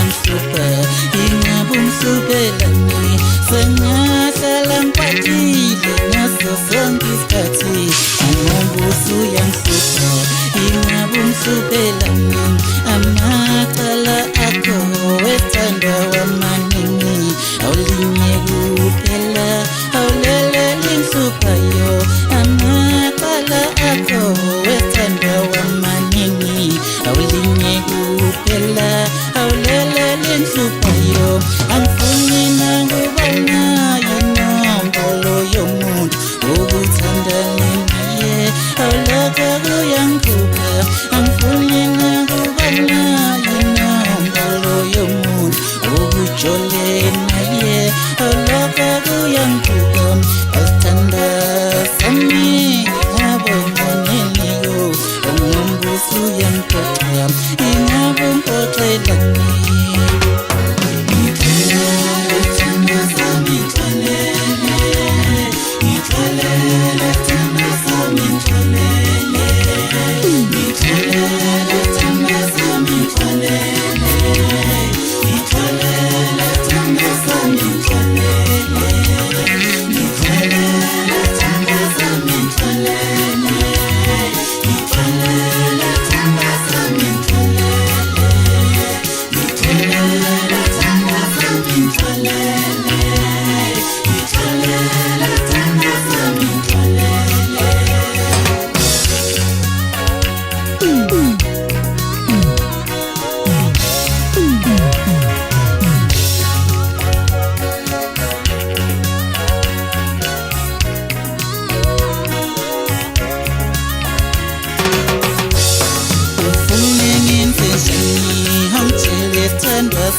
uyangihlupha ingabe umhluphelani sengahlala ngiphathile ngaso sonke isikhathi ingabe usuyangihlupha ingabe umhluphelani amacala akho wethanda wamaningi awulinye kuphela awulele lingihluphayo amacala akho wethanda wamaningi awulinye kuphela awulele lingihluphayo angifuni nangubana inombolo yomuntu ukuthandana naye awulokho kuyangihlupha angifuni nangubana inombolo yomuntu ukujole naye awulokho kuyangihlupha awuthanda sami ngabongoneliyo umbuso uyangiphoxa ingabe ungiphoxelani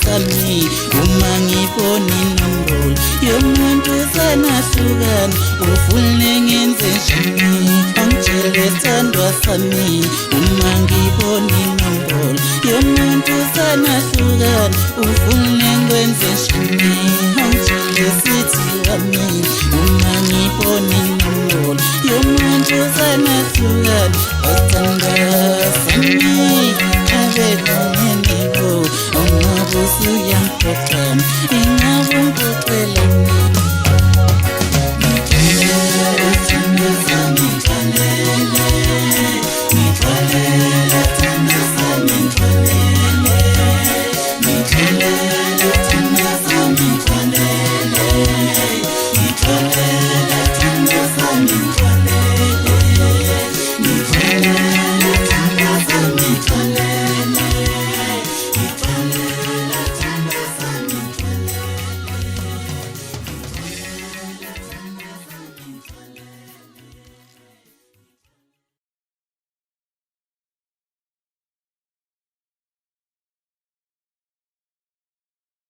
sami uma ngibona inombolo yomuntu sanahlukana ufune ngenze njani angitshele thandwa sami uma ngibona inombolo yomuntu sanahlukana ufune ngwenze njani angitshele sithi wami uma ngibona inombolo yomuntu sanahlukana uthanda sami abe uyangiphotha